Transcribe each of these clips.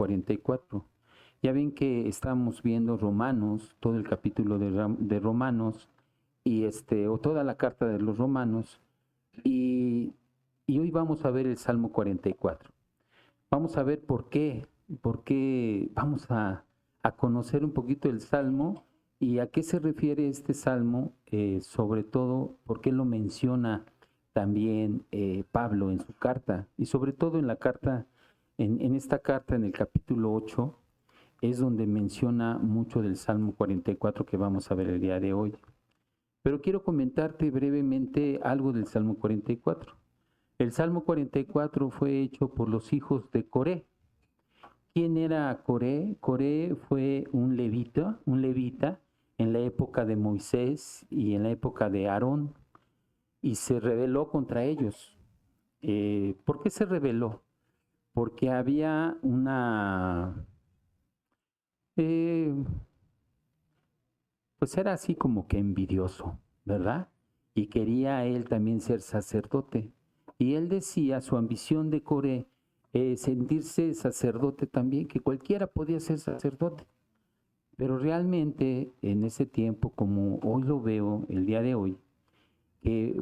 44. Ya ven que estamos viendo Romanos, todo el capítulo de Romanos, o toda la carta de los Romanos, y, y hoy vamos a ver el Salmo 44. Vamos a ver por qué vamos a conocer un poquito el Salmo y a qué se refiere este Salmo, sobre todo por qué lo menciona también Pablo en su carta, y sobre todo en la carta, en esta carta, en el capítulo 8, es donde menciona mucho del Salmo 44 que vamos a ver el día de hoy. Pero quiero comentarte brevemente algo del Salmo 44. El Salmo 44 fue hecho por los hijos de Coré. ¿Quién era Coré? Coré fue un levita en la época de Moisés y en la época de Aarón, y se rebeló contra ellos. ¿Por qué se rebeló? Porque había eh, pues era así como que envidioso, ¿verdad? Y quería él también ser sacerdote. Y él decía, su ambición de Coré, sentirse sacerdote también, que cualquiera podía ser sacerdote. Pero realmente en ese tiempo, como hoy lo veo, el día de hoy, que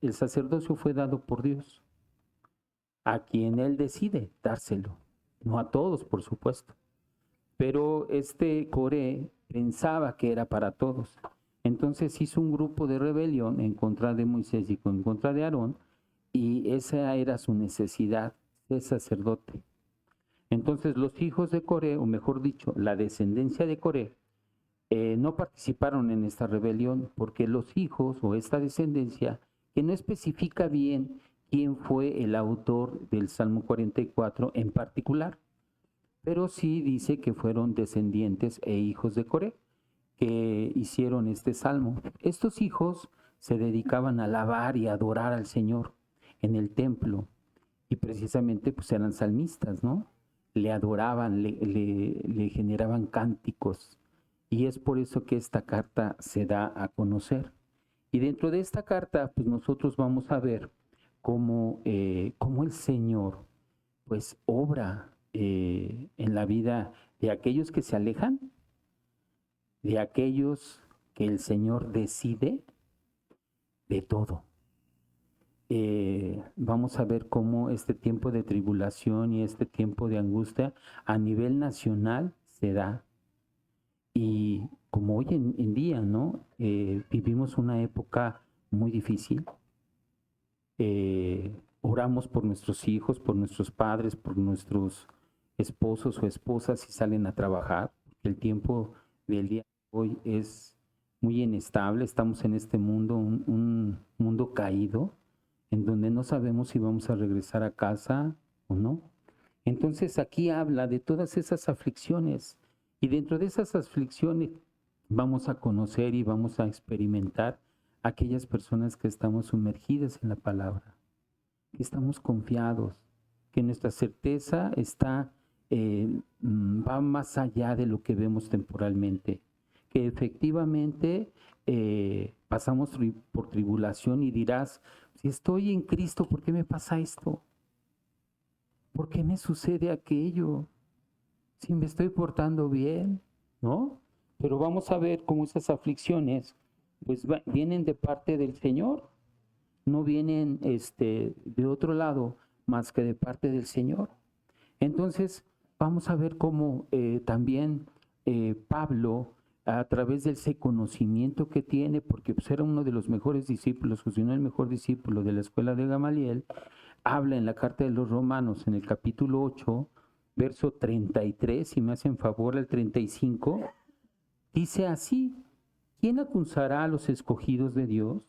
el sacerdocio fue dado por Dios, a quien él decide dárselo, no a todos, por supuesto. Pero este Coré pensaba que era para todos. Entonces hizo un grupo de rebelión en contra de Moisés y en contra de Aarón, y esa era su necesidad de sacerdote. Entonces los hijos de Coré, o mejor dicho, la descendencia de Coré, no participaron en esta rebelión porque los hijos o esta descendencia, que no especifica bien quién fue el autor del Salmo 44 en particular, pero sí dice que fueron descendientes e hijos de Coré que hicieron este salmo. Estos hijos se dedicaban a alabar y adorar al Señor en el templo, y precisamente pues eran salmistas, ¿no? Le adoraban, le generaban cánticos, y es por eso que esta carta se da a conocer. Y dentro de esta carta pues nosotros vamos a ver cómo el Señor pues obra en la vida de aquellos que se alejan, de aquellos que el Señor decide de todo. Vamos a ver cómo este tiempo de tribulación y este tiempo de angustia a nivel nacional se da. Y como hoy en día, ¿no? Vivimos una época muy difícil. Oramos por nuestros hijos, por nuestros padres, por nuestros esposos o esposas si salen a trabajar. El tiempo del día de hoy es muy inestable. Estamos en este mundo, un mundo caído, en donde no sabemos si vamos a regresar a casa o no. Entonces aquí habla de todas esas aflicciones, y dentro de esas aflicciones vamos a conocer y vamos a experimentar aquellas personas que estamos sumergidas en la palabra, que estamos confiados, que nuestra certeza va más allá de lo que vemos temporalmente, que efectivamente pasamos por tribulación, y dirás, si estoy en Cristo, ¿por qué me pasa esto? ¿Por qué me sucede aquello? Si me estoy portando bien, ¿no? Pero vamos a ver cómo esas aflicciones pues vienen de parte del Señor, no vienen de otro lado más que de parte del Señor. Entonces vamos a ver cómo también Pablo, a través de ese conocimiento que tiene, porque pues, era uno de los mejores discípulos, o si no el mejor discípulo de la escuela de Gamaliel, habla en la carta de los Romanos, en el capítulo 8, verso 33, si me hacen favor, el 35, dice así: ¿quién acusará a los escogidos de Dios?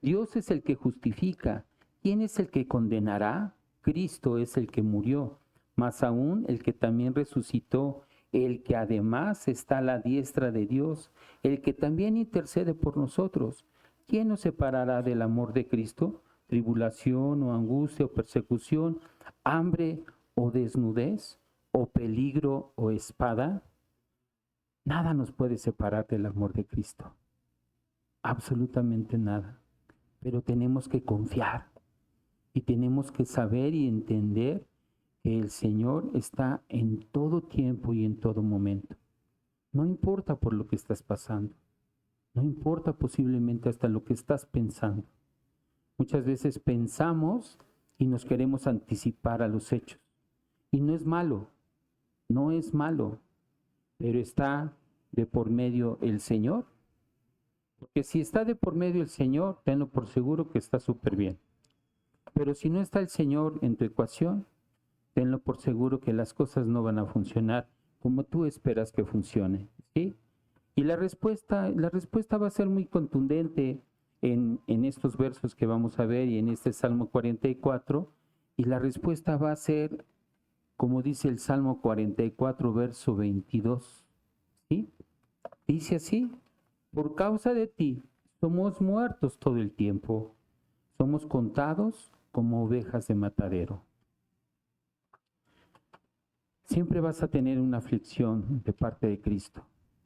Dios es el que justifica. ¿Quién es el que condenará? Cristo es el que murió, más aún el que también resucitó, el que además está a la diestra de Dios, el que también intercede por nosotros. ¿Quién nos separará del amor de Cristo? ¿Tribulación o angustia o persecución, hambre o desnudez, o peligro o espada? Nada nos puede separar del amor de Cristo, absolutamente nada. Pero tenemos que confiar y tenemos que saber y entender que el Señor está en todo tiempo y en todo momento. No importa por lo que estás pasando, no importa posiblemente hasta lo que estás pensando. Muchas veces pensamos y nos queremos anticipar a los hechos. Y no es malo, no es malo, pero está de por medio el Señor. Porque si está de por medio el Señor, tenlo por seguro que está súper bien. Pero si no está el Señor en tu ecuación, tenlo por seguro que las cosas no van a funcionar como tú esperas que funcione, ¿sí? Y la respuesta va a ser muy contundente en estos versos que vamos a ver y en este Salmo 44, y la respuesta va a ser, como dice el Salmo 44, verso 22, ¿sí? Dice así: por causa de ti somos muertos todo el tiempo, somos contados como ovejas de matadero. Siempre vas a tener una aflicción de parte de Cristo.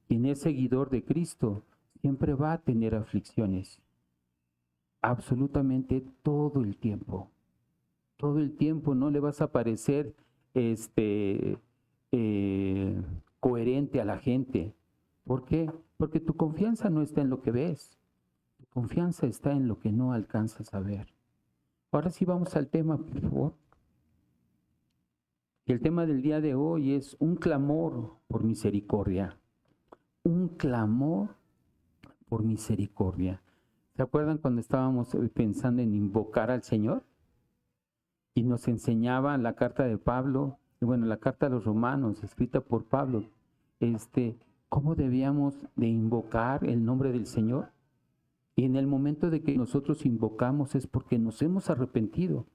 Quien es seguidor de Cristo siempre va a tener aflicciones. Absolutamente todo el tiempo. Todo el tiempo no le vas a parecer coherente a la gente. ¿Por qué? Porque tu confianza no está en lo que ves. Tu confianza está en lo que no alcanzas a ver. Ahora sí vamos al tema, por favor. Y el tema del día de hoy es un clamor por misericordia. Un clamor por misericordia. ¿Se acuerdan cuando estábamos pensando en invocar al Señor? Y nos enseñaba la carta de Pablo, bueno, la carta a los Romanos, escrita por Pablo, cómo debíamos de invocar el nombre del Señor. Y en el momento de que nosotros invocamos es porque nos hemos arrepentido.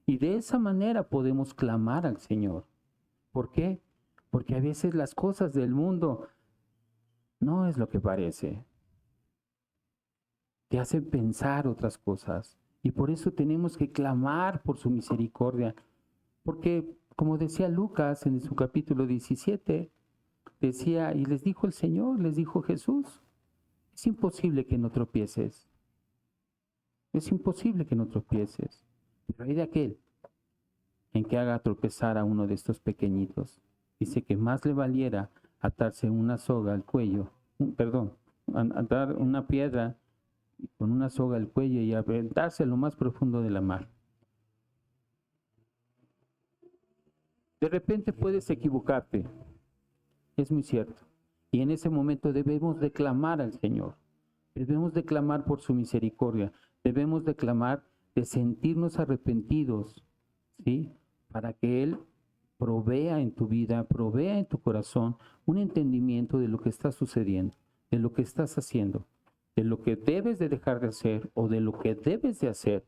Y de esa manera podemos clamar al Señor. ¿Por qué? Porque a veces las cosas del mundo no es lo que parece. Te hacen pensar otras cosas. Y por eso tenemos que clamar por su misericordia. Porque, como decía Lucas en su capítulo 17, decía, y les dijo el Señor, les dijo Jesús, es imposible que no tropieces. Es imposible que no tropieces. Pero hay de aquel en que haga tropezar a uno de estos pequeñitos. Dice que más le valiera atarse una soga al cuello, atar una piedra con una soga al cuello y aventarse a lo más profundo de la mar. De repente puedes equivocarte, es muy cierto. Y en ese momento debemos de clamar al Señor. Debemos de clamar por su misericordia. Debemos de clamar de sentirnos arrepentidos, ¿sí? Para que Él provea en tu vida, provea en tu corazón un entendimiento de lo que está sucediendo, de lo que estás haciendo, de lo que debes de dejar de hacer o de lo que debes de hacer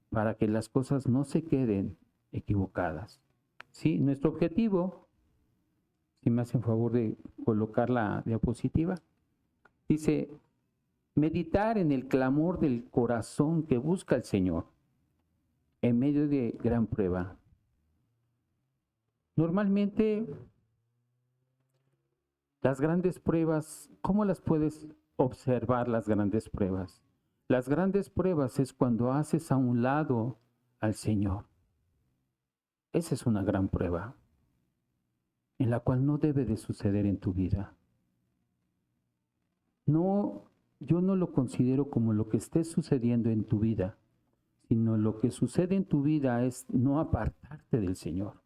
para que las cosas no se queden equivocadas. ¿Sí? Nuestro objetivo, si me hacen favor de colocar la diapositiva, dice: meditar en el clamor del corazón que busca el Señor en medio de gran prueba. Normalmente, las grandes pruebas, ¿cómo las puedes observar las grandes pruebas? Las grandes pruebas es cuando haces a un lado al Señor. Esa es una gran prueba en la cual no debe de suceder en tu vida. No, yo no lo considero como lo que esté sucediendo en tu vida, sino lo que sucede en tu vida es no apartarte del Señor.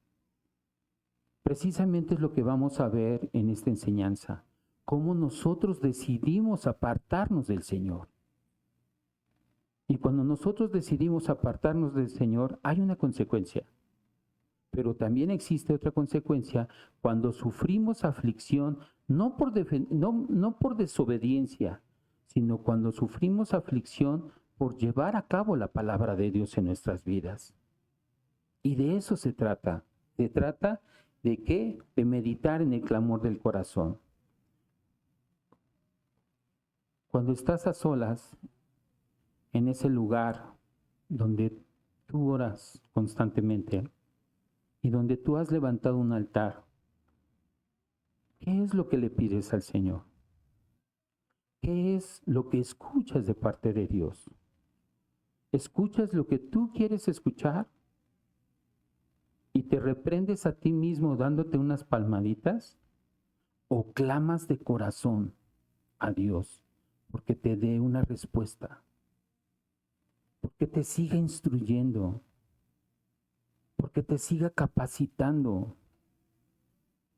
Precisamente es lo que vamos a ver en esta enseñanza, cómo nosotros decidimos apartarnos del Señor. Y cuando nosotros decidimos apartarnos del Señor, hay una consecuencia. Pero también existe otra consecuencia cuando sufrimos aflicción, no por desobediencia, sino cuando sufrimos aflicción por llevar a cabo la palabra de Dios en nuestras vidas. Y de eso se trata. Se trata ¿de qué? De meditar en el clamor del corazón. Cuando estás a solas, en ese lugar donde tú oras constantemente y donde tú has levantado un altar, ¿qué es lo que le pides al Señor? ¿Qué es lo que escuchas de parte de Dios? ¿Escuchas lo que tú quieres escuchar? y te reprendes a ti mismo dándote unas palmaditas, o clamas de corazón a Dios porque te dé una respuesta, porque te siga instruyendo, porque te siga capacitando,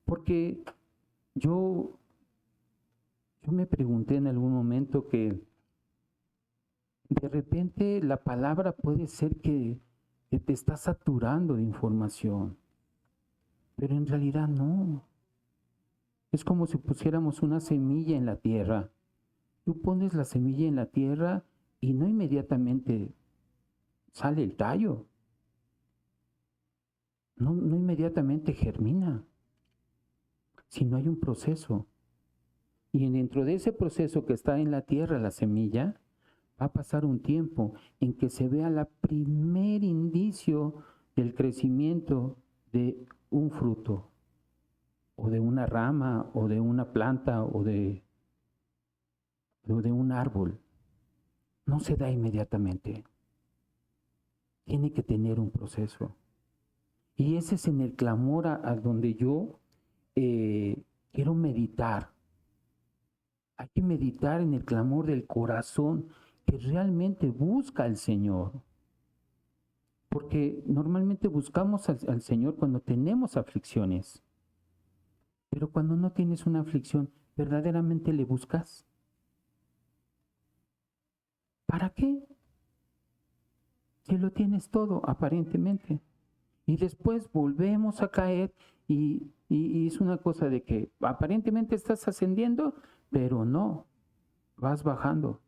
porque yo me pregunté en algún momento que de repente la palabra puede ser que te está saturando de información, pero en realidad no. Es como si pusiéramos una semilla en la tierra. Tú pones la semilla en la tierra y no inmediatamente sale el tallo, no inmediatamente germina, sino hay un proceso. Y dentro de ese proceso que está en la tierra, la semilla, va a pasar un tiempo en que se vea el primer indicio del crecimiento de un fruto, o de una rama, o de una planta, o de un árbol. No se da inmediatamente. Tiene que tener un proceso. Y ese es en el clamor a donde yo quiero meditar. Hay que meditar en el clamor del corazón que realmente busca al Señor. Porque normalmente buscamos al Señor cuando tenemos aflicciones. Pero cuando no tienes una aflicción, ¿verdaderamente le buscas? ¿Para qué? Si lo tienes todo, aparentemente. Y después volvemos a caer y es una cosa de que aparentemente estás ascendiendo, pero no, vas bajando.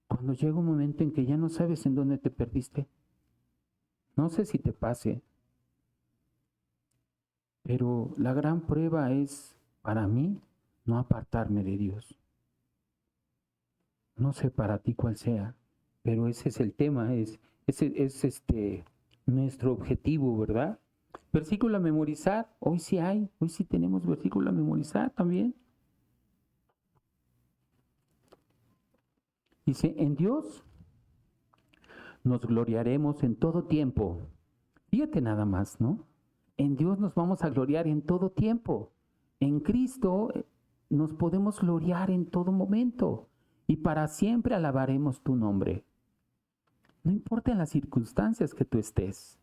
Cuando llega un momento en que ya no sabes en dónde te perdiste, no sé si te pase, pero la gran prueba es, para mí, no apartarme de Dios. No sé para ti cuál sea, pero ese es el tema, es nuestro objetivo, ¿verdad? Versículo a memorizar, hoy sí tenemos versículo a memorizar también. Dice, en Dios nos gloriaremos en todo tiempo. Fíjate nada más, ¿no? En Dios nos vamos a gloriar en todo tiempo. En Cristo nos podemos gloriar en todo momento y para siempre alabaremos tu nombre. No importa en las circunstancias que tú estés,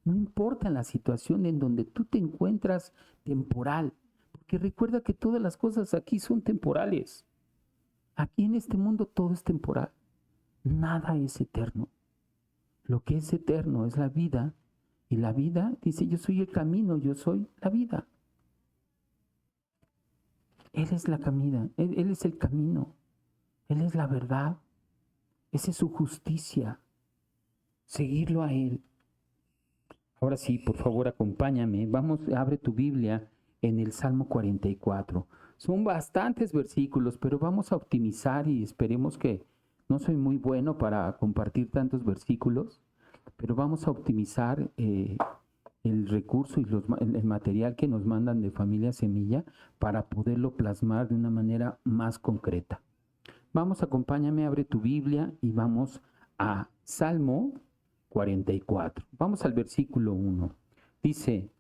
no importa en la situación en donde tú te encuentras temporal, porque recuerda que todas las cosas aquí son temporales. Aquí en este mundo todo es temporal, nada es eterno. Lo que es eterno es la vida, y la vida dice, yo soy el camino, yo soy la vida. Él es la camina, Él es el camino, Él es la verdad, esa es su justicia, seguirlo a Él. Ahora sí, por favor, acompáñame. Abre tu Biblia en el Salmo 44. Son bastantes versículos, pero vamos a optimizar y esperemos que no soy muy bueno para compartir tantos versículos, pero vamos a optimizar el recurso y el material que nos mandan de Familia Semilla para poderlo plasmar de una manera más concreta. Vamos, acompáñame, abre tu Biblia y vamos a Salmo 44. Vamos al versículo 1. Dice,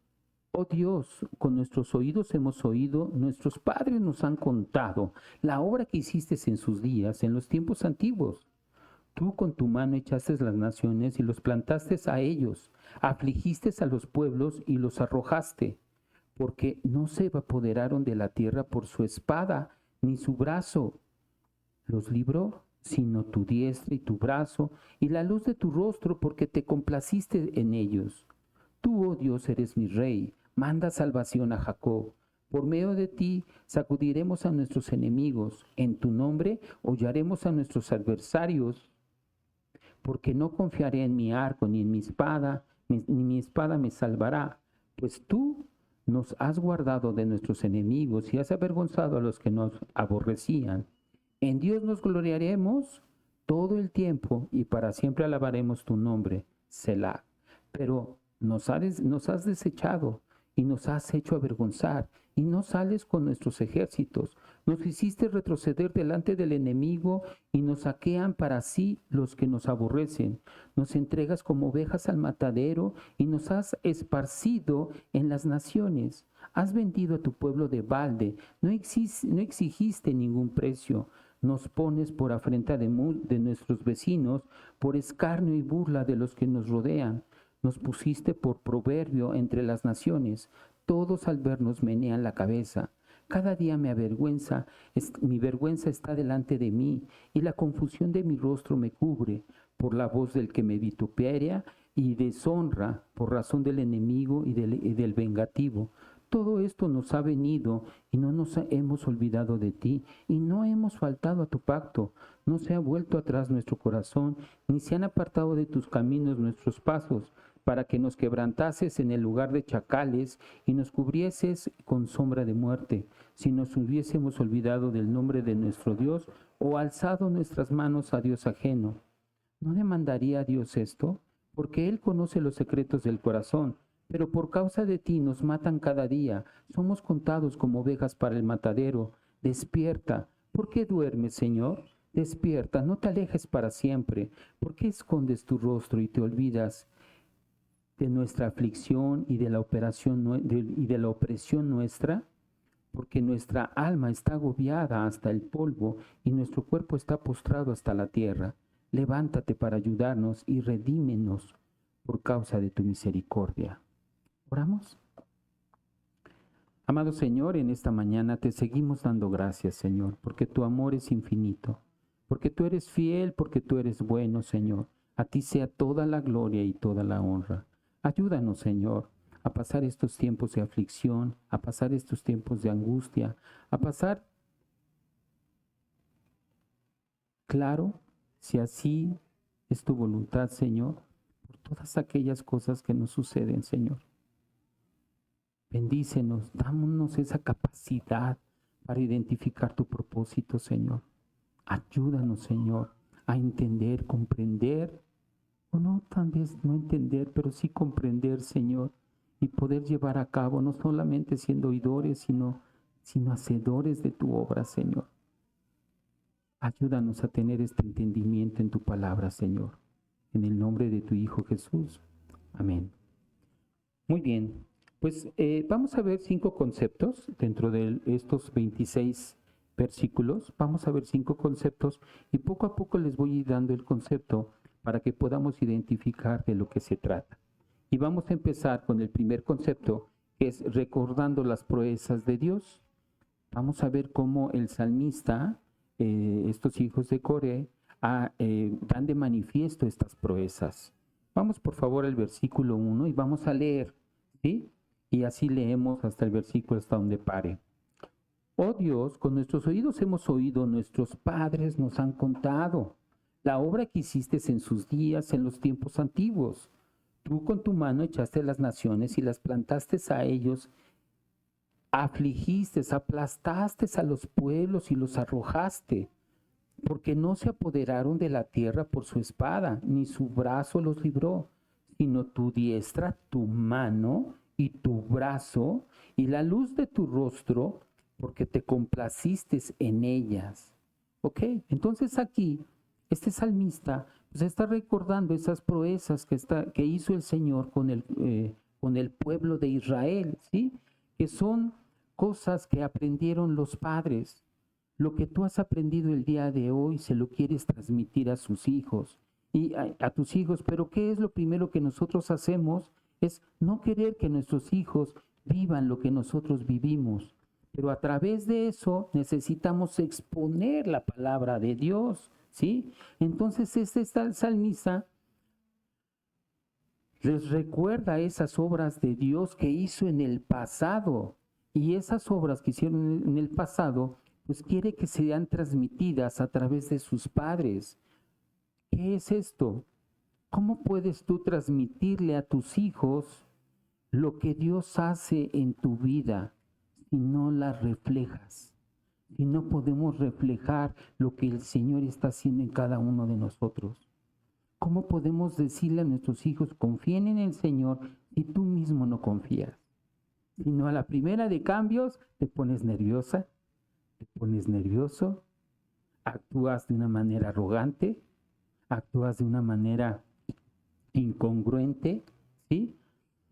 oh Dios, con nuestros oídos hemos oído, nuestros padres nos han contado la obra que hiciste en sus días, en los tiempos antiguos. Tú con tu mano echaste las naciones y los plantaste a ellos, afligiste a los pueblos y los arrojaste, porque no se apoderaron de la tierra por su espada, ni su brazo los libró, sino tu diestra y tu brazo, y la luz de tu rostro, porque te complaciste en ellos. Tú, oh Dios, eres mi rey, manda salvación a Jacob. Por medio de ti sacudiremos a nuestros enemigos, en tu nombre hollaremos a nuestros adversarios, porque no confiaré en mi arco ni en mi espada, ni mi espada me salvará, pues tú nos has guardado de nuestros enemigos y has avergonzado a los que nos aborrecían. En Dios nos gloriaremos todo el tiempo y para siempre alabaremos tu nombre, Selah. Pero nos has desechado y nos has hecho avergonzar, y no sales con nuestros ejércitos. Nos hiciste retroceder delante del enemigo y nos saquean para sí los que nos aborrecen. Nos entregas como ovejas al matadero y nos has esparcido en las naciones. Has vendido a tu pueblo de balde, no exigiste ningún precio. Nos pones por afrenta de nuestros vecinos, por escarnio y burla de los que nos rodean. Nos pusiste por proverbio entre las naciones. Todos al vernos menean la cabeza. Cada día me avergüenza, mi vergüenza está delante de mí, y la confusión de mi rostro me cubre, por la voz del que me vitupera y deshonra, por razón del enemigo y del vengativo. Todo esto nos ha venido y no nos hemos olvidado de ti y no hemos faltado a tu pacto. No se ha vuelto atrás nuestro corazón, ni se han apartado de tus caminos nuestros pasos, para que nos quebrantases en el lugar de chacales y nos cubrieses con sombra de muerte, si nos hubiésemos olvidado del nombre de nuestro Dios o alzado nuestras manos a Dios ajeno. ¿No demandaría a Dios esto? Porque Él conoce los secretos del corazón. Pero por causa de ti nos matan cada día. Somos contados como ovejas para el matadero. Despierta. ¿Por qué duermes, Señor? Despierta, no te alejes para siempre. ¿Por qué escondes tu rostro y te olvidas de nuestra aflicción y de la opresión nuestra? Porque nuestra alma está agobiada hasta el polvo y nuestro cuerpo está postrado hasta la tierra. Levántate para ayudarnos y redímenos por causa de tu misericordia. ¿Oramos? Amado Señor, en esta mañana te seguimos dando gracias, Señor, porque tu amor es infinito, porque tú eres fiel, porque tú eres bueno, Señor. A ti sea toda la gloria y toda la honra. Ayúdanos, Señor, a pasar estos tiempos de aflicción, a pasar estos tiempos de angustia, a pasar, claro, si así es tu voluntad, Señor, por todas aquellas cosas que nos suceden, Señor. Bendícenos, dámonos esa capacidad para identificar tu propósito, Señor. Ayúdanos, Señor, a entender, comprender, o no, tal vez no entender, pero sí comprender, Señor, y poder llevar a cabo, no solamente siendo oidores, sino hacedores de tu obra, Señor. Ayúdanos a tener este entendimiento en tu palabra, Señor. En el nombre de tu Hijo Jesús. Amén. Muy bien. Pues vamos a ver 5 conceptos dentro de estos 26 versículos. Vamos a ver 5 conceptos y poco a poco les voy a ir dando el concepto para que podamos identificar de lo que se trata. Y vamos a empezar con el primer concepto, que es recordando las proezas de Dios. Vamos a ver cómo el salmista, estos hijos de Coré, dan de manifiesto estas proezas. Vamos por favor al versículo 1 y vamos a leer, ¿sí? Y así leemos hasta el versículo hasta donde pare. Oh Dios, con nuestros oídos hemos oído, nuestros padres nos han contado la obra que hiciste en sus días, en los tiempos antiguos. Tú con tu mano echaste las naciones y las plantaste a ellos, afligiste, aplastaste a los pueblos y los arrojaste, porque no se apoderaron de la tierra por su espada, ni su brazo los libró, sino tu diestra, tu mano y tu brazo, y la luz de tu rostro, porque te complaciste en ellas. ¿Ok? Entonces aquí, este salmista pues está recordando esas proezas que hizo el Señor con el pueblo de Israel, ¿sí? Que son cosas que aprendieron los padres. Lo que tú has aprendido el día de hoy se lo quieres transmitir a sus hijos y a tus hijos, pero ¿qué es lo primero que nosotros hacemos? Es no querer que nuestros hijos vivan lo que nosotros vivimos, pero a través de eso necesitamos exponer la palabra de Dios, ¿sí? Entonces este salmista les recuerda esas obras de Dios que hizo en el pasado, y esas obras que hicieron en el pasado pues quiere que sean transmitidas a través de sus padres. ¿Qué es esto? ¿Cómo puedes tú transmitirle a tus hijos lo que Dios hace en tu vida si no la reflejas? Si no podemos reflejar lo que el Señor está haciendo en cada uno de nosotros. ¿Cómo podemos decirle a nuestros hijos, confíen en el Señor, si tú mismo no confías? sino a la primera de cambios te pones nerviosa, te pones nervioso, actúas de una manera arrogante, actúas de una manera incongruente, ¿sí?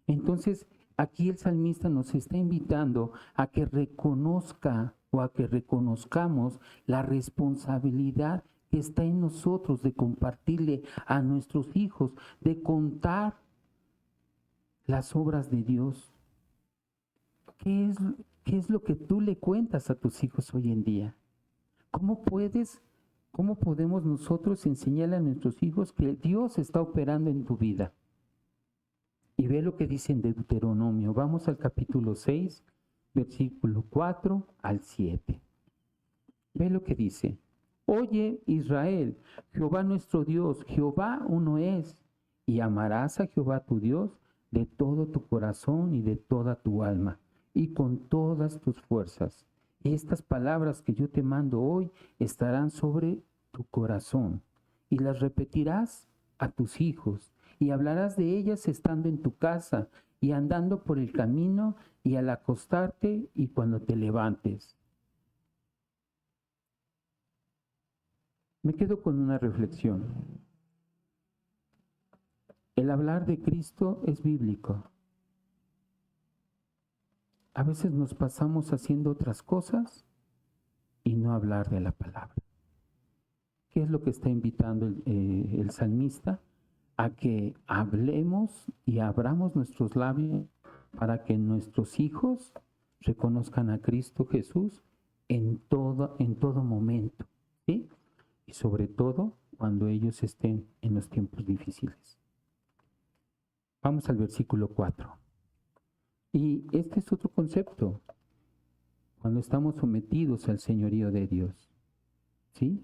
Entonces, aquí el salmista nos está invitando a que reconozca o a que reconozcamos la responsabilidad que está en nosotros de compartirle a nuestros hijos, de contar las obras de Dios. ¿Qué es, qué es lo que tú le cuentas a tus hijos hoy en día? ¿Cómo podemos nosotros enseñarle a nuestros hijos que Dios está operando en tu vida? Y ve lo que dice en Deuteronomio. Vamos al capítulo 6, versículo 4 al 7. Ve lo que dice. Oye, Israel, Jehová nuestro Dios, Jehová uno es, y amarás a Jehová tu Dios de todo tu corazón y de toda tu alma, y con todas tus fuerzas. Estas palabras que yo te mando hoy estarán sobre tu corazón, y las repetirás a tus hijos, y hablarás de ellas estando en tu casa, y andando por el camino, y al acostarte, y cuando te levantes. Me quedo con una reflexión. El hablar de Cristo es bíblico. A veces nos pasamos haciendo otras cosas y no hablar de la palabra. ¿Qué es lo que está invitando el salmista? A que hablemos y abramos nuestros labios para que nuestros hijos reconozcan a Cristo Jesús en todo momento, ¿sí? Y sobre todo cuando ellos estén en los tiempos difíciles. Vamos al versículo 4. Y este es otro concepto, cuando estamos sometidos al señorío de Dios, ¿sí?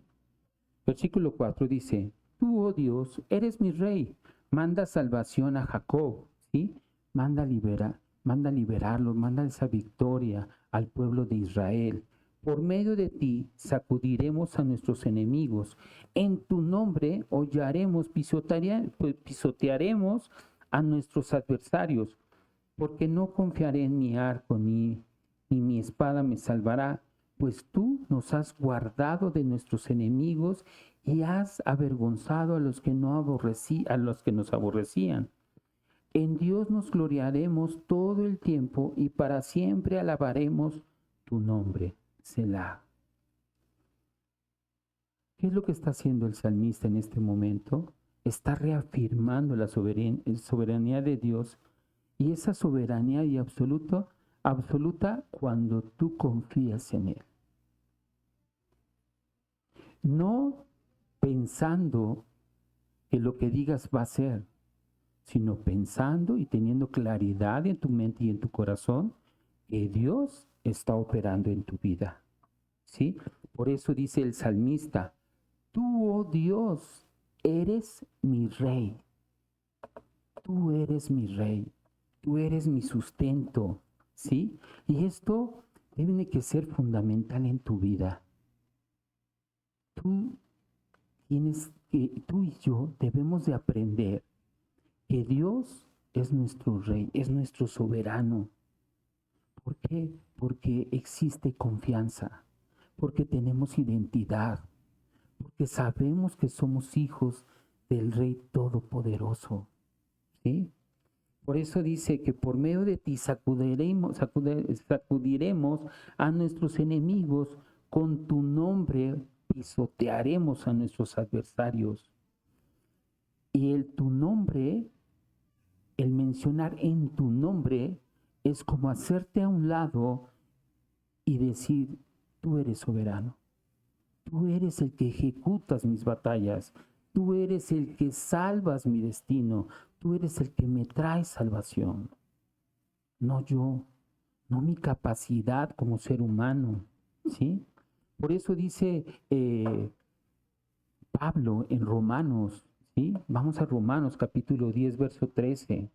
Versículo 4 dice, tú, oh Dios, eres mi rey, manda salvación a Jacob, ¿sí? Manda liberarlo, manda esa victoria al pueblo de Israel. Por medio de ti sacudiremos a nuestros enemigos. En tu nombre hollaremos, pisotearemos a nuestros adversarios, porque no confiaré en mi arco ni mi espada me salvará, pues tú nos has guardado de nuestros enemigos y has avergonzado a los que a los que nos aborrecían. En Dios nos gloriaremos todo el tiempo y para siempre alabaremos tu nombre, Selah. ¿Qué es lo que está haciendo el salmista en este momento? Está reafirmando la soberanía de Dios, y esa soberanía y absoluta cuando tú confías en Él. No pensando que lo que digas va a ser, sino pensando y teniendo claridad en tu mente y en tu corazón que Dios está operando en tu vida. ¿Sí? Por eso dice el salmista, tú, oh Dios, eres mi rey. Tú eres mi rey. Tú eres mi sustento. ¿Sí? Y esto tiene que ser fundamental en tu vida. Tú y yo debemos de aprender que Dios es nuestro rey, es nuestro soberano. ¿Por qué? Porque existe confianza, porque tenemos identidad, porque sabemos que somos hijos del Rey Todopoderoso. ¿Sí? Por eso dice que por medio de ti sacudiremos a nuestros enemigos, con tu nombre pisotearemos a nuestros adversarios. Y tu nombre, el mencionar en tu nombre, es como hacerte a un lado y decir, tú eres soberano. Tú eres el que ejecutas mis batallas. Tú eres el que salvas mi destino. Tú eres el que me trae salvación. No yo, no mi capacidad como ser humano, ¿sí? Por eso dice Pablo en Romanos, ¿sí? Vamos a Romanos capítulo 10, verso 13.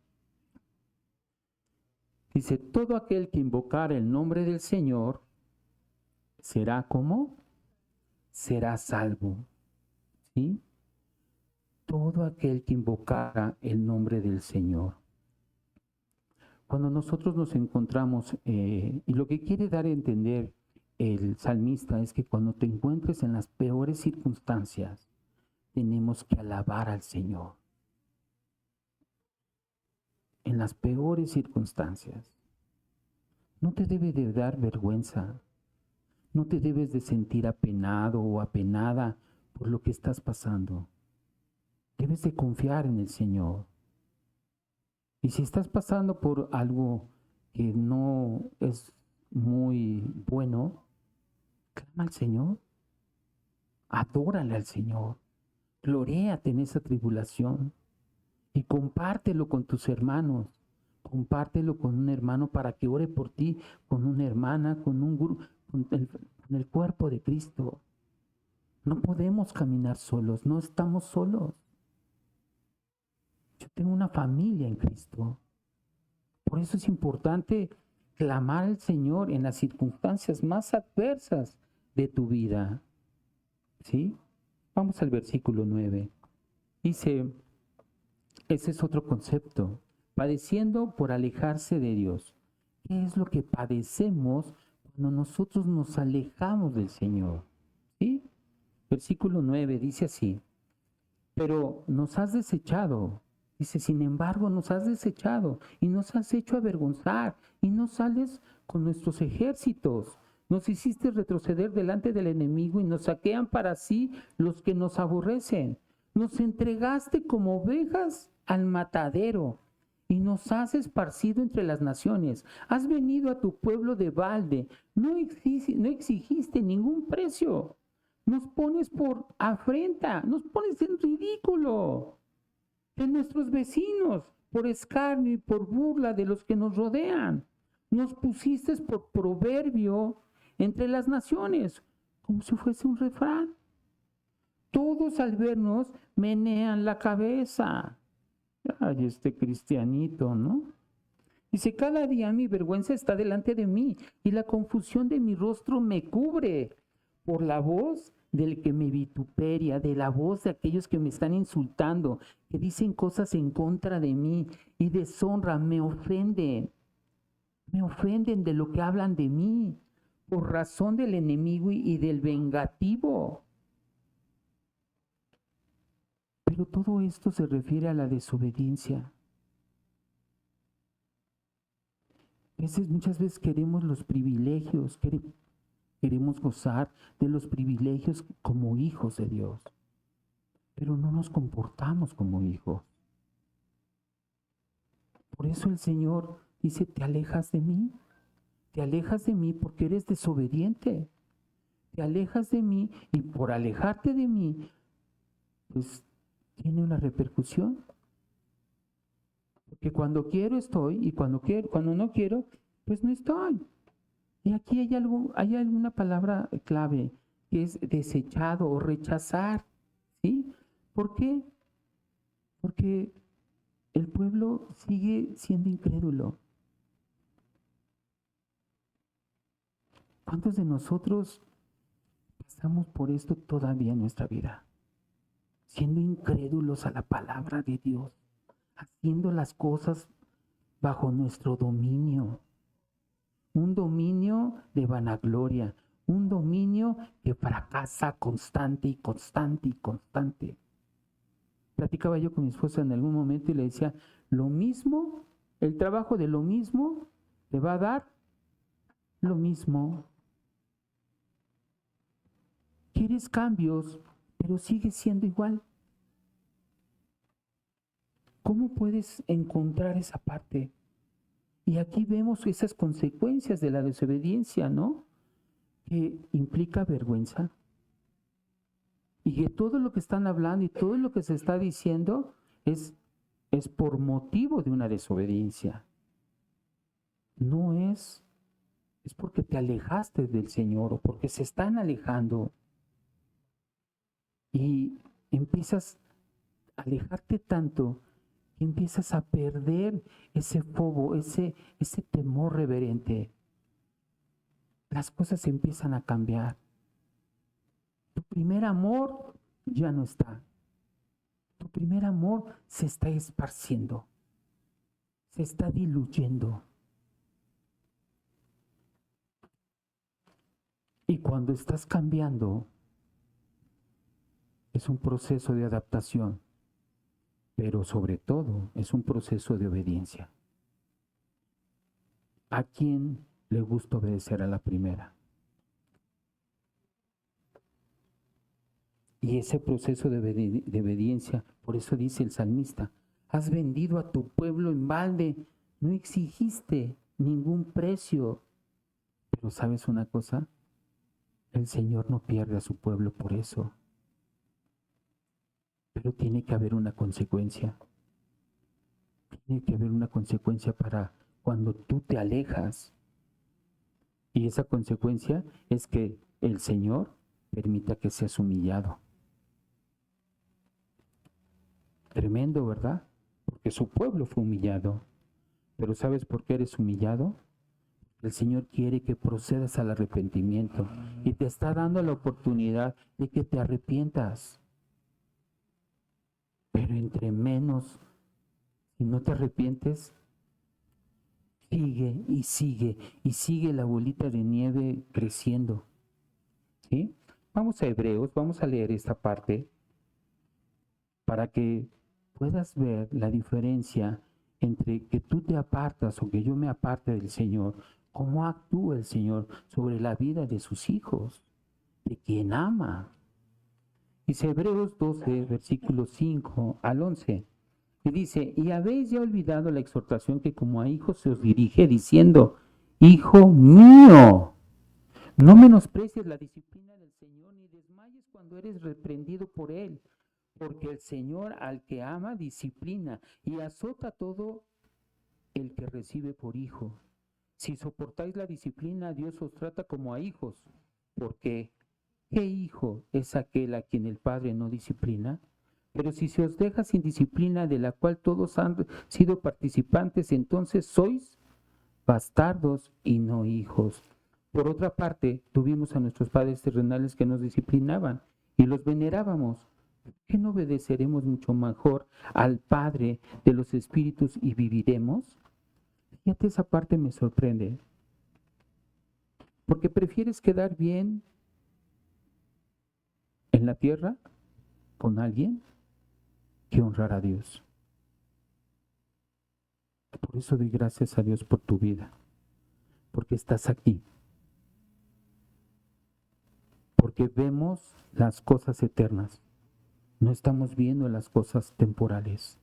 Dice, todo aquel que invocara el nombre del Señor será como, será salvo, ¿sí? Todo aquel que invocara el nombre del Señor. Cuando nosotros nos encontramos, y lo que quiere dar a entender el salmista es que cuando te encuentres en las peores circunstancias, tenemos que alabar al Señor. En las peores circunstancias. No te debe de dar vergüenza. No te debes de sentir apenado o apenada por lo que estás pasando. Debes de confiar en el Señor. Y si estás pasando por algo que no es muy bueno, clama al Señor, adórale al Señor, gloréate en esa tribulación y compártelo con tus hermanos, compártelo con un hermano para que ore por ti, con una hermana, con un grupo, con el cuerpo de Cristo. No podemos caminar solos, no estamos solos. Yo tengo una familia en Cristo. Por eso es importante clamar al Señor en las circunstancias más adversas de tu vida. ¿Sí? Vamos al versículo 9. Dice, ese es otro concepto, padeciendo por alejarse de Dios. ¿Qué es lo que padecemos cuando nosotros nos alejamos del Señor? ¿Sí? Versículo 9 dice así, pero nos has desechado. Dice, sin embargo, nos has desechado y nos has hecho avergonzar y no sales con nuestros ejércitos. Nos hiciste retroceder delante del enemigo y nos saquean para sí los que nos aborrecen. Nos entregaste como ovejas al matadero y nos has esparcido entre las naciones. Has venido a tu pueblo de balde, no exigiste ningún precio. Nos pones por afrenta, nos pones en ridículo de nuestros vecinos, por escarnio y por burla de los que nos rodean. Nos pusiste por proverbio entre las naciones, como si fuese un refrán. Todos al vernos menean la cabeza. Ay, este cristianito, ¿no? Dice, cada día mi vergüenza está delante de mí y la confusión de mi rostro me cubre por la voz del que me vituperia, de la voz de aquellos que me están insultando, que dicen cosas en contra de mí y deshonran, me ofenden de lo que hablan de mí, por razón del enemigo y del vengativo. Pero todo esto se refiere a la desobediencia. Muchas veces queremos los privilegios, queremos gozar de los privilegios como hijos de Dios, pero no nos comportamos como hijos. Por eso el Señor dice, te alejas de mí porque eres desobediente, te alejas de mí y por alejarte de mí, pues tiene una repercusión. Porque cuando quiero estoy y cuando no quiero, pues no estoy. Y aquí hay alguna palabra clave que es desechado o rechazar, ¿sí? ¿Por qué? Porque el pueblo sigue siendo incrédulo. ¿Cuántos de nosotros pasamos por esto todavía en nuestra vida? Siendo incrédulos a la palabra de Dios, haciendo las cosas bajo nuestro dominio. Un dominio de vanagloria, un dominio que fracasa constante y constante y constante. Platicaba yo con mi esposa en algún momento y le decía, lo mismo, el trabajo de lo mismo te va a dar lo mismo. Quieres cambios, pero sigues siendo igual. ¿Cómo puedes encontrar esa parte? Y aquí vemos esas consecuencias de la desobediencia, ¿no? Que implica vergüenza. Y que todo lo que están hablando y todo lo que se está diciendo es por motivo de una desobediencia. No es porque te alejaste del Señor o porque se están alejando. Y empiezas a alejarte tanto que empiezas a perder ese fobo, ese temor reverente. Las cosas empiezan a cambiar. Tu primer amor ya no está. Tu primer amor se está esparciendo. se está diluyendo. Y cuando estás cambiando, es un proceso de adaptación, pero sobre todo es un proceso de obediencia. ¿A quién le gusta obedecer a la primera? Y ese proceso de obediencia, por eso dice el salmista, has vendido a tu pueblo en balde, no exigiste ningún precio. Pero ¿sabes una cosa? El Señor no pierde a su pueblo por eso. Pero tiene que haber una consecuencia. Tiene que haber una consecuencia para cuando tú te alejas. Y esa consecuencia es que el Señor permita que seas humillado. Tremendo, ¿verdad? Porque su pueblo fue humillado. Pero ¿sabes por qué eres humillado? El Señor quiere que procedas al arrepentimiento y te está dando la oportunidad de que te arrepientas. Pero entre menos, si no te arrepientes, sigue y sigue y sigue la bolita de nieve creciendo. ¿Sí? Vamos a Hebreos, vamos a leer esta parte para que puedas ver la diferencia entre que tú te apartas o que yo me aparte del Señor, cómo actúa el Señor sobre la vida de sus hijos, de quien ama. Dice Hebreos 12, versículos 5 al 11. Y dice, y habéis ya olvidado la exhortación que como a hijos se os dirige, diciendo, Hijo mío, no menosprecies la disciplina del Señor, ni desmayes cuando eres reprendido por Él, porque el Señor al que ama disciplina y azota a todo el que recibe por hijo. Si soportáis la disciplina, Dios os trata como a hijos, porque ¿qué hijo es aquel a quien el Padre no disciplina? Pero si se os deja sin disciplina de la cual todos han sido participantes, entonces sois bastardos y no hijos. Por otra parte, tuvimos a nuestros padres terrenales que nos disciplinaban y los venerábamos. ¿Qué no obedeceremos mucho mejor al Padre de los Espíritus y viviremos? Fíjate, esa parte me sorprende. Porque prefieres quedar bien en la tierra con alguien que honrar a Dios. Por eso doy gracias a Dios por tu vida, porque estás aquí, porque vemos las cosas eternas, no estamos viendo las cosas temporales,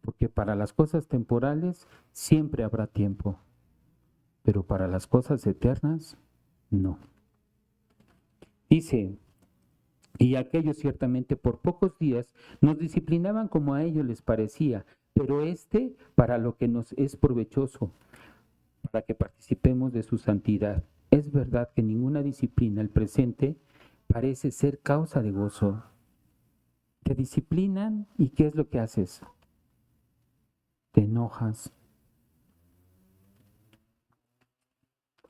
porque para las cosas temporales siempre habrá tiempo, pero para las cosas eternas, no. Dice, y aquellos ciertamente por pocos días nos disciplinaban como a ellos les parecía, pero para lo que nos es provechoso, para que participemos de su santidad. Es verdad que ninguna disciplina al presente parece ser causa de gozo. Te disciplinan y ¿qué es lo que haces? Te enojas.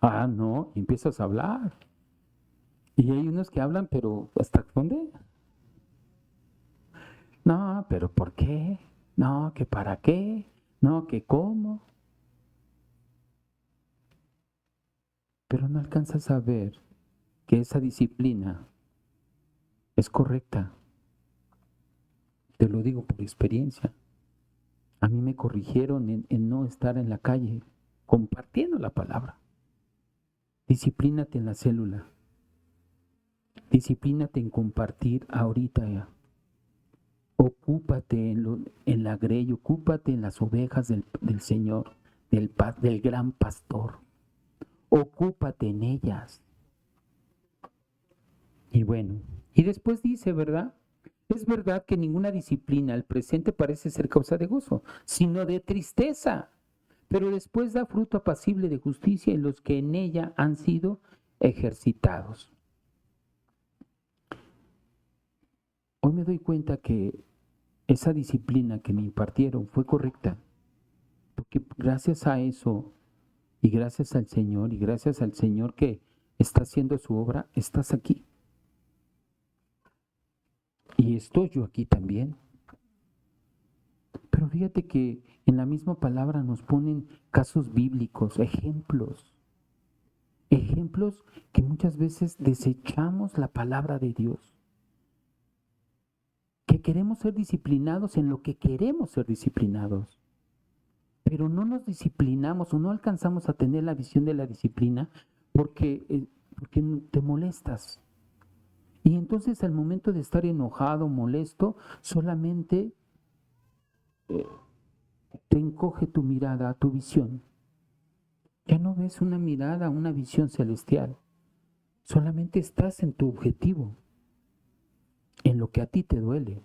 Ah, no, y empiezas a hablar. Y hay unos que hablan, pero ¿hasta dónde? No, pero ¿por qué? No, que para qué. No, que cómo. Pero no alcanzas a ver que esa disciplina es correcta. Te lo digo por experiencia. A mí me corrigieron en no estar en la calle compartiendo la palabra. Disciplínate en la célula. Disciplínate en compartir ahorita ya. Ocúpate en la grey, ocúpate en las ovejas del Señor, del gran pastor. Ocúpate en ellas. Y bueno, y después dice, ¿verdad? Es verdad que ninguna disciplina al presente parece ser causa de gozo, sino de tristeza, pero después da fruto apacible de justicia en los que en ella han sido ejercitados. Hoy me doy cuenta que esa disciplina que me impartieron fue correcta, porque gracias a eso y gracias al Señor que está haciendo su obra, estás aquí. Y estoy yo aquí también. Pero fíjate que en la misma palabra nos ponen casos bíblicos, ejemplos que muchas veces desechamos la palabra de Dios, que queremos ser disciplinados en lo que queremos ser disciplinados, pero no nos disciplinamos o no alcanzamos a tener la visión de la disciplina porque te molestas. Y entonces al momento de estar enojado, molesto, solamente te encoge tu mirada, tu visión. Ya no ves una mirada, una visión celestial. Solamente estás en tu objetivo, en lo que a ti te duele,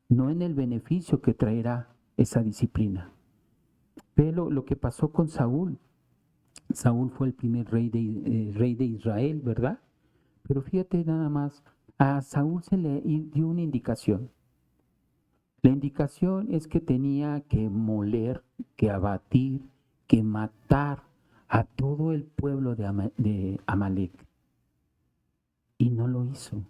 no en el beneficio que traerá esa disciplina. Ve lo que pasó con Saúl. Saúl fue el primer rey de Israel, ¿verdad? Pero fíjate nada más, a Saúl se le dio una indicación. La indicación es que tenía que moler, que abatir, que matar a todo el pueblo de Amalek. Y no lo hizo.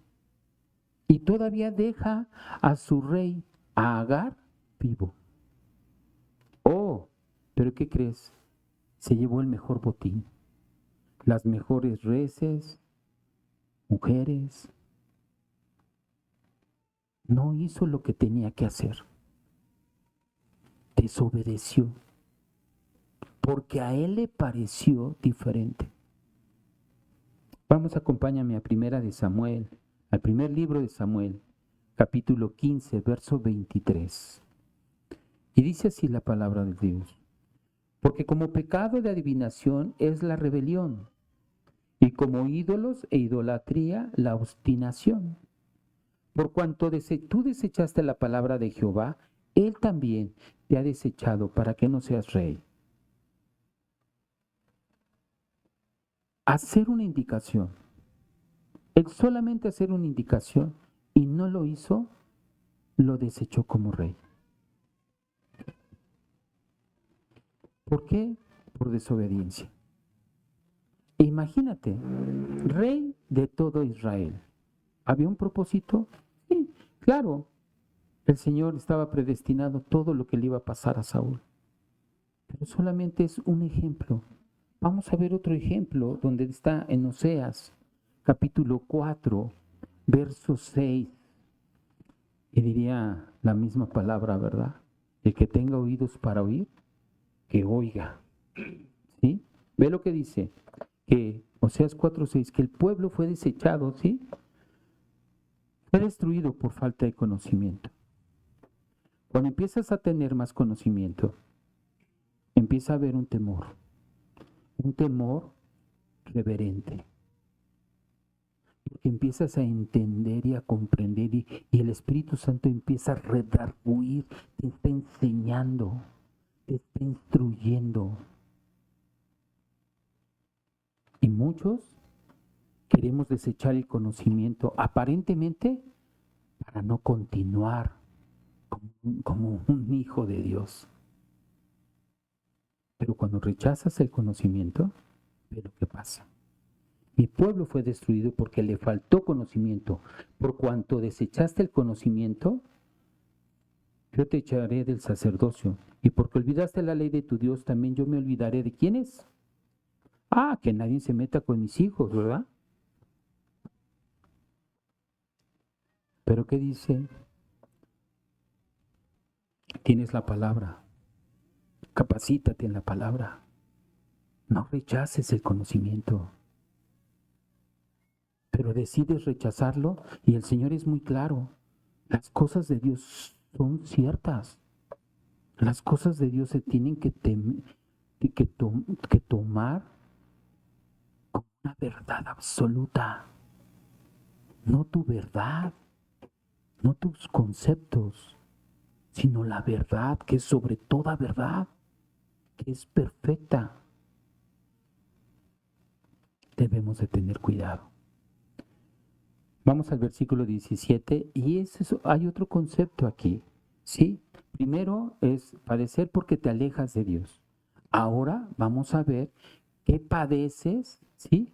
Y todavía deja a su rey, a Agar, vivo. Oh, pero ¿qué crees? Se llevó el mejor botín, las mejores reses, mujeres. No hizo lo que tenía que hacer. Desobedeció, porque a él le pareció diferente. Vamos, acompáñame a Primera de Samuel, al primer libro de Samuel, capítulo 15, verso 23. Y dice así la palabra de Dios. Porque como pecado de adivinación es la rebelión, y como ídolos e idolatría la obstinación. Por cuanto tú desechaste la palabra de Jehová, Él también te ha desechado para que no seas rey. Hacer una indicación. Él solamente hacer una indicación y no lo hizo, lo desechó como rey. ¿Por qué? Por desobediencia. E imagínate, rey de todo Israel. ¿Había un propósito? Sí, claro. El Señor estaba predestinado todo lo que le iba a pasar a Saúl. Pero solamente es un ejemplo. Vamos a ver otro ejemplo donde está en Oseas, capítulo 4, verso 6. Y diría la misma palabra, ¿verdad? El que tenga oídos para oír, que oiga. ¿Sí? Ve lo que dice, que Oseas 4:6, que el pueblo fue desechado, ¿sí? Fue destruido por falta de conocimiento. Cuando empiezas a tener más conocimiento, empieza a haber un temor reverente. Porque empiezas a entender y a comprender y el Espíritu Santo empieza a redarguir, te está enseñando, te está instruyendo. Y muchos queremos desechar el conocimiento aparentemente para no continuar como un hijo de Dios. Pero cuando rechazas el conocimiento, ve lo que pasa. Mi pueblo fue destruido porque le faltó conocimiento. Por cuanto desechaste el conocimiento, yo te echaré del sacerdocio. Y porque olvidaste la ley de tu Dios, también yo me olvidaré de quién es. Ah, que nadie se meta con mis hijos, ¿verdad? Pero ¿qué dice? Tienes la palabra. Capacítate en la palabra. No rechaces el conocimiento. Pero decides rechazarlo y el Señor es muy claro. Las cosas de Dios son ciertas. Las cosas de Dios se tienen que tomar como una verdad absoluta. No tu verdad, no tus conceptos, sino la verdad que es sobre toda verdad, que es perfecta. Debemos de tener cuidado. Vamos al versículo 17 y hay otro concepto aquí, ¿sí? Primero es padecer porque te alejas de Dios. Ahora vamos a ver qué padeces, ¿sí?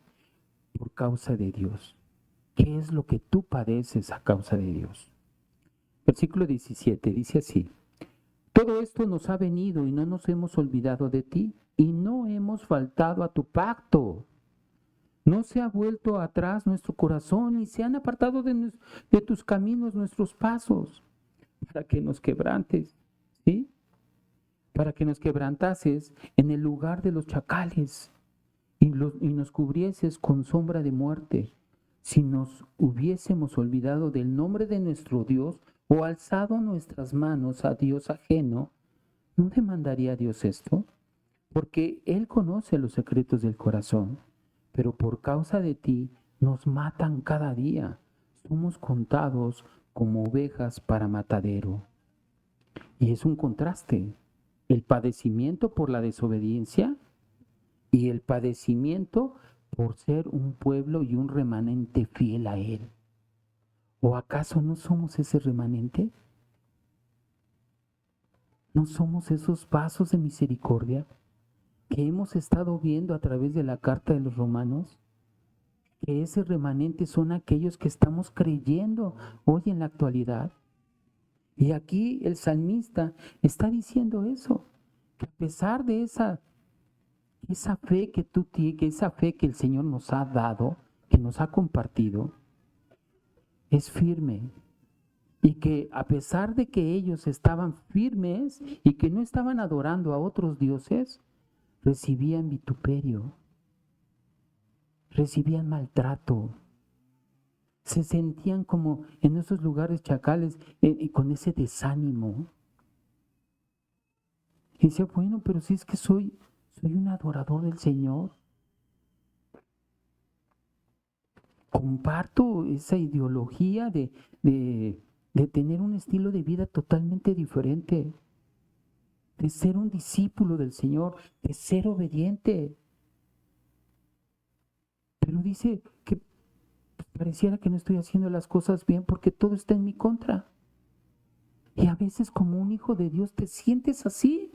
Por causa de Dios. ¿Qué es lo que tú padeces a causa de Dios? Versículo 17 dice así: Todo esto nos ha venido y no nos hemos olvidado de ti y no hemos faltado a tu pacto. No se ha vuelto atrás nuestro corazón y se han apartado de tus caminos nuestros pasos para que nos quebrantes, ¿sí? Para que nos quebrantases en el lugar de los chacales y nos cubrieses con sombra de muerte. Si nos hubiésemos olvidado del nombre de nuestro Dios o alzado nuestras manos a Dios ajeno, ¿no demandaría Dios esto? Porque Él conoce los secretos del corazón, pero por causa de ti nos matan cada día. Somos contados como ovejas para matadero. Y es un contraste, el padecimiento por la desobediencia y el padecimiento por ser un pueblo y un remanente fiel a Él. ¿O acaso no somos ese remanente? ¿No somos esos vasos de misericordia que hemos estado viendo a través de la carta de los Romanos? Que ese remanente son aquellos que estamos creyendo hoy en la actualidad. Y aquí el salmista está diciendo eso, que a pesar de esa fe que tú tienes, que esa fe que el Señor nos ha dado, que nos ha compartido, es firme. Y que a pesar de que ellos estaban firmes y que no estaban adorando a otros dioses, recibían vituperio, recibían maltrato, se sentían como en esos lugares chacales con ese desánimo. Y decía, bueno, pero si es que soy un adorador del Señor. Comparto esa ideología de tener un estilo de vida totalmente diferente, de ser un discípulo del Señor, de ser obediente. Pero dice que pareciera que no estoy haciendo las cosas bien porque todo está en mi contra. Y a veces como un hijo de Dios te sientes así,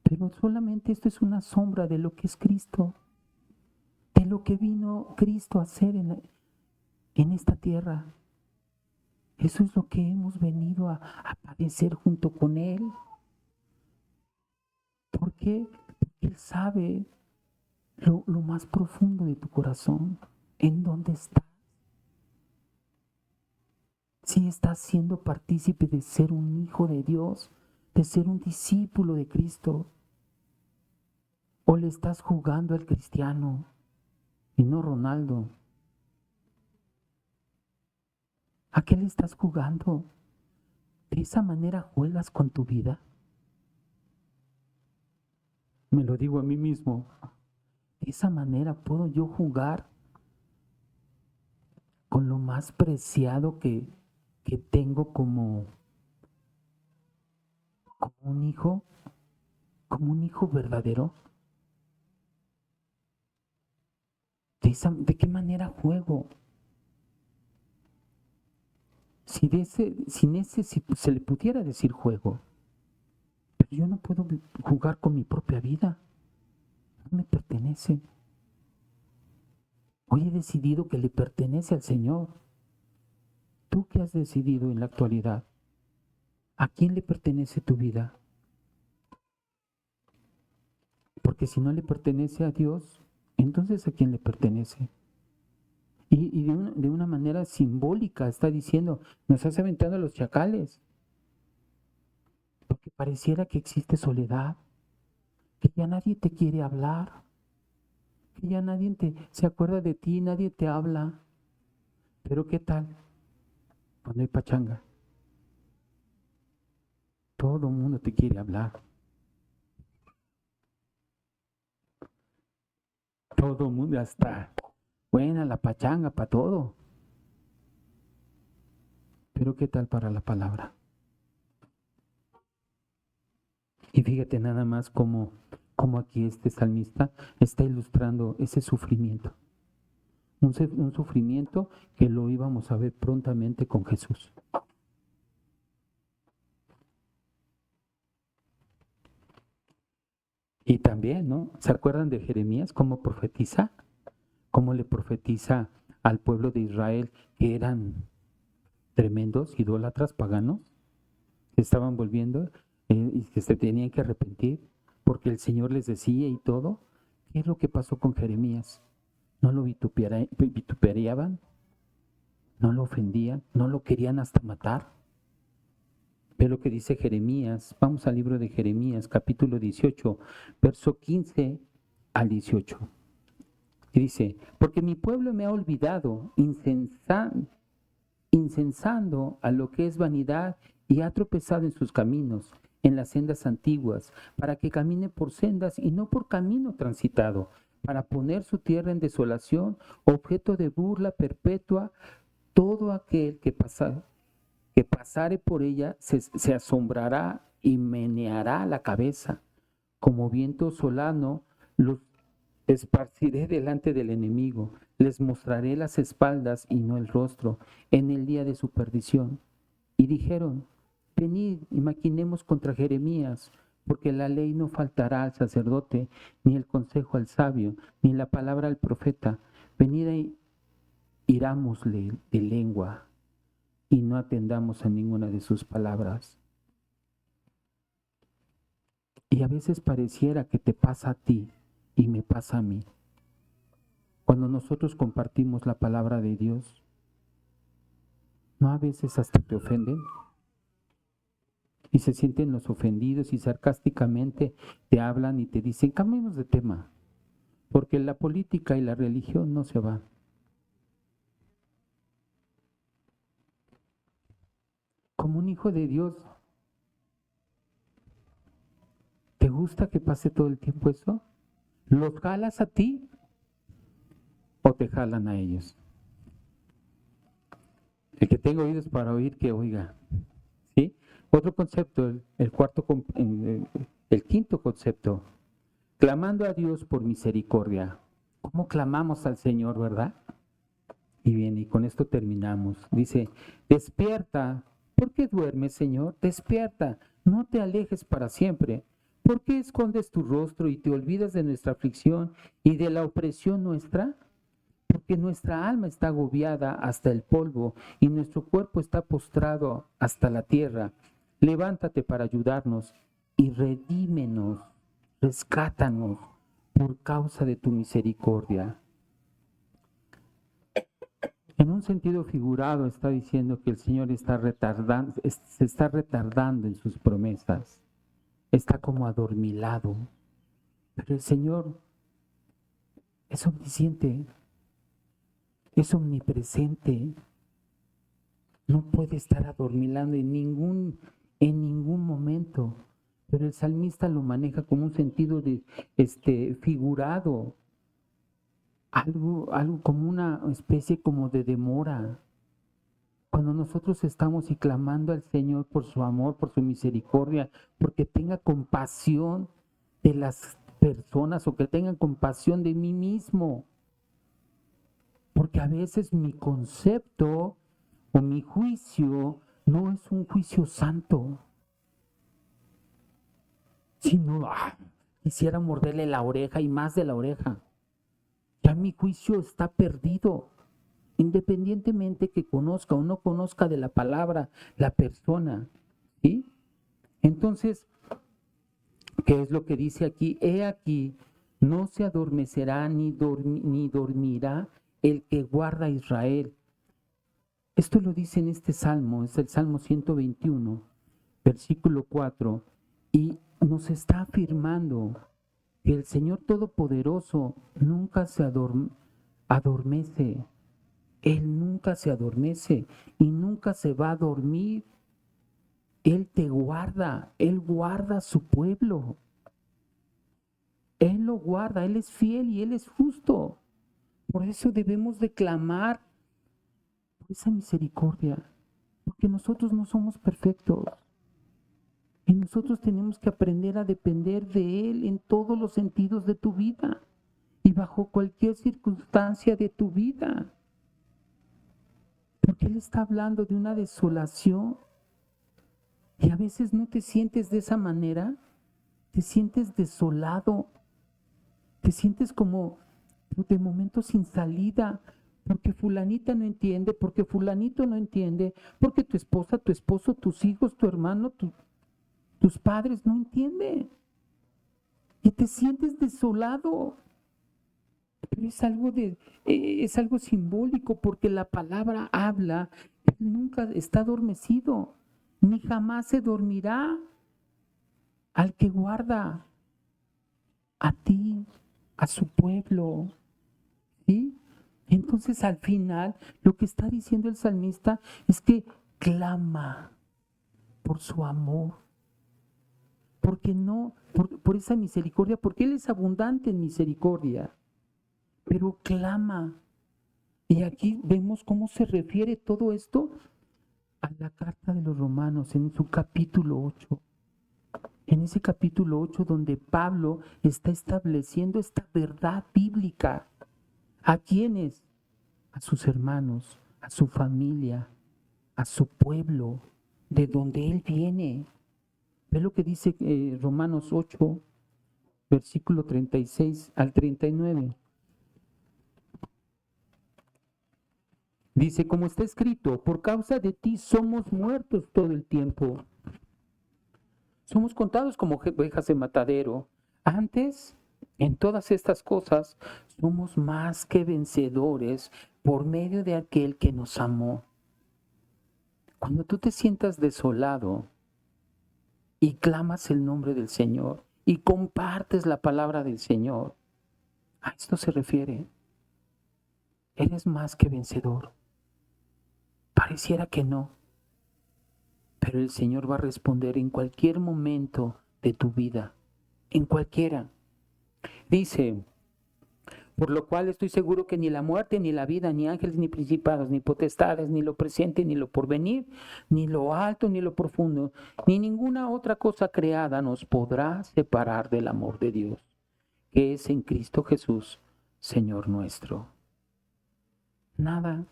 pero solamente esto es una sombra de lo que es Cristo, de lo que vino Cristo a hacer en esta tierra. Eso es lo que hemos venido a padecer junto con Él. ¿Por qué? Porque Él sabe lo más profundo de tu corazón, en dónde estás. Si estás siendo partícipe de ser un hijo de Dios, de ser un discípulo de Cristo, o le estás jugando al cristiano y no Ronaldo. ¿A qué le estás jugando? ¿De esa manera juegas con tu vida? Me lo digo a mí mismo. ¿De esa manera puedo yo jugar con lo más preciado que tengo como un hijo? ¿Como un hijo verdadero? ¿De qué manera juego? Si se le pudiera decir juego, pero yo no puedo jugar con mi propia vida, no me pertenece. Hoy he decidido que le pertenece al Señor. ¿Tú qué has decidido en la actualidad? ¿A quién le pertenece tu vida? Porque si no le pertenece a Dios, entonces ¿a quién le pertenece? Y de una manera simbólica está diciendo, nos has aventado a los chacales, porque pareciera que existe soledad, que ya nadie te quiere hablar, que ya nadie se acuerda de ti, nadie te habla. Pero ¿qué tal cuando hay pachanga? Todo el mundo te quiere hablar. Todo el mundo hasta buena la pachanga para todo. Pero ¿qué tal para la palabra? Y fíjate nada más cómo aquí este salmista está ilustrando ese sufrimiento. Un sufrimiento que lo íbamos a ver prontamente con Jesús. Y también, ¿no? ¿Se acuerdan de Jeremías cómo profetiza? Cómo le profetiza al pueblo de Israel que eran tremendos idólatras paganos, se estaban volviendo. y que se tenían que arrepentir porque el Señor les decía y todo. ¿Qué es lo que pasó con Jeremías? ¿No lo vituperaban? ¿No lo ofendían? ¿No lo querían hasta matar? Ve lo que dice Jeremías. Vamos al libro de Jeremías, capítulo 18, verso 15 al 18. Y dice, porque mi pueblo me ha olvidado, incensando a lo que es vanidad y ha tropezado en sus caminos, en las sendas antiguas, para que camine por sendas y no por camino transitado, para poner su tierra en desolación, objeto de burla perpetua. Todo aquel que pasare por ella se asombrará y meneará la cabeza. Como viento solano los esparciré delante del enemigo, les mostraré las espaldas y no el rostro en el día de su perdición. Y dijeron, venid y maquinemos contra Jeremías, porque la ley no faltará al sacerdote, ni el consejo al sabio, ni la palabra al profeta. Venid y irámosle de lengua y no atendamos a ninguna de sus palabras. Y a veces pareciera que te pasa a ti y me pasa a mí. Cuando nosotros compartimos la palabra de Dios, ¿no a veces hasta te ofenden? Y se sienten los ofendidos y sarcásticamente te hablan y te dicen, cambiemos de tema, porque la política y la religión no se van. Como un hijo de Dios, ¿te gusta que pase todo el tiempo eso? ¿Los jalas a ti o te jalan a ellos? El que tenga oídos para oír, que oiga. ¿Sí? Otro concepto, el quinto concepto, clamando a Dios por misericordia. ¿Cómo clamamos al Señor, verdad? Y bien, y con esto terminamos. Dice, despierta. ¿Por qué duermes, Señor? Despierta, no te alejes para siempre. ¿Por qué escondes tu rostro y te olvidas de nuestra aflicción y de la opresión nuestra? Porque nuestra alma está agobiada hasta el polvo y nuestro cuerpo está postrado hasta la tierra. Levántate para ayudarnos y redímenos, rescátanos por causa de tu misericordia. En un sentido figurado está diciendo que el Señor se está retardando en sus promesas, está como adormilado, pero el Señor es omnisciente, es omnipresente, no puede estar adormilando en ningún momento, pero el salmista lo maneja como un sentido de figurado, algo como una especie como de demora. Cuando nosotros estamos y clamando al Señor por su amor, por su misericordia, porque tenga compasión de las personas o que tengan compasión de mí mismo. Porque a veces mi concepto o mi juicio no es un juicio santo, sino quisiera morderle la oreja y más de la oreja. Ya mi juicio está perdido, independientemente que conozca o no conozca de la palabra la persona, ¿sí? Entonces, ¿qué es lo que dice aquí? He aquí, no se adormecerá ni dormirá el que guarda a Israel. Esto lo dice en este salmo, es el Salmo 121, versículo 4, y nos está afirmando que el Señor Todopoderoso nunca se adormece. Él nunca se adormece y nunca se va a dormir. Él te guarda, Él guarda a su pueblo. Él lo guarda, Él es fiel y Él es justo. Por eso debemos de clamar por esa misericordia, porque nosotros no somos perfectos. Y nosotros tenemos que aprender a depender de Él en todos los sentidos de tu vida y bajo cualquier circunstancia de tu vida. Porque Él está hablando de una desolación y a veces no te sientes de esa manera, te sientes desolado, te sientes como de momento sin salida, porque fulanita no entiende, porque fulanito no entiende, porque tu esposa, tu esposo, tus hijos, tu hermano, tus padres no entienden y te sientes desolado. Pero es algo simbólico porque la palabra habla, Él nunca está adormecido, ni jamás se dormirá. Al que guarda a ti, a su pueblo, ¿sí? Entonces al final lo que está diciendo el salmista es que clama por su amor, porque no, por esa misericordia, porque Él es abundante en misericordia, pero clama. Y aquí vemos cómo se refiere todo esto a la carta de los Romanos en su capítulo 8. En ese capítulo 8 donde Pablo está estableciendo esta verdad bíblica. ¿A quiénes? A sus hermanos, a su familia, a su pueblo, de donde él viene. Ve lo que dice Romanos 8, versículo 36 al 39. Dice, como está escrito, por causa de ti somos muertos todo el tiempo. Somos contados como ovejas de matadero. Antes, en todas estas cosas, somos más que vencedores por medio de aquel que nos amó. Cuando tú te sientas desolado y clamas el nombre del Señor y compartes la palabra del Señor, a esto se refiere. Eres más que vencedor. Pareciera que no, pero el Señor va a responder en cualquier momento de tu vida, en cualquiera. Dice, por lo cual estoy seguro que ni la muerte, ni la vida, ni ángeles, ni principados, ni potestades, ni lo presente, ni lo porvenir, ni lo alto, ni lo profundo, ni ninguna otra cosa creada nos podrá separar del amor de Dios, que es en Cristo Jesús, Señor nuestro. Nada,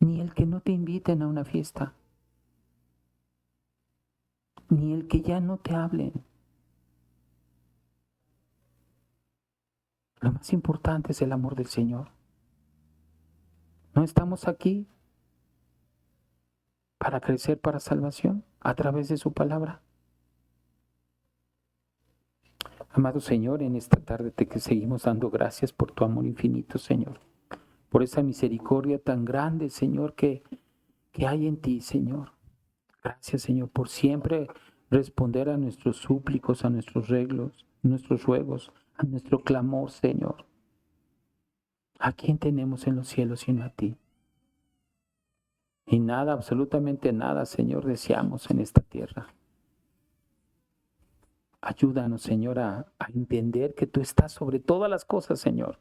ni el que no te inviten a una fiesta, ni el que ya no te hablen. Lo más importante es el amor del Señor. No estamos aquí para crecer para salvación a través de su palabra. Amado Señor, en esta tarde te seguimos dando gracias por tu amor infinito, Señor. Por esa misericordia tan grande, Señor, que hay en ti, Señor. Gracias, Señor, por siempre responder a nuestros súplicos, a nuestros ruegos, a nuestro clamor, Señor. ¿A quién tenemos en los cielos sino a ti? Y nada, absolutamente nada, Señor, deseamos en esta tierra. Ayúdanos, Señor, a entender que tú estás sobre todas las cosas, Señor.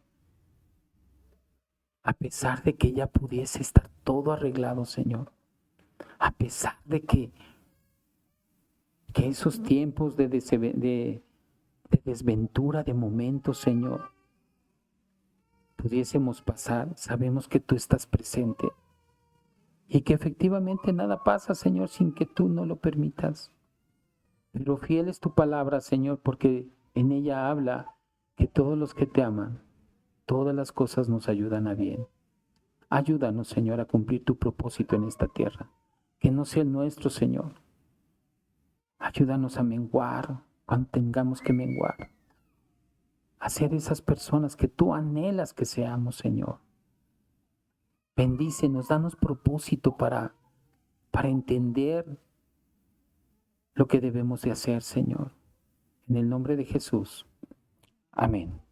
A pesar de que ya pudiese estar todo arreglado, Señor. A pesar de que esos tiempos de desventura, de momentos, Señor, pudiésemos pasar, sabemos que tú estás presente y que efectivamente nada pasa, Señor, sin que tú no lo permitas. Pero fiel es tu palabra, Señor, porque en ella habla que todos los que te aman, todas las cosas nos ayudan a bien. Ayúdanos, Señor, a cumplir tu propósito en esta tierra. Que no sea el nuestro, Señor. Ayúdanos a menguar cuando tengamos que menguar. A ser esas personas que tú anhelas que seamos, Señor. Bendícenos, danos propósito para entender lo que debemos de hacer, Señor. En el nombre de Jesús. Amén.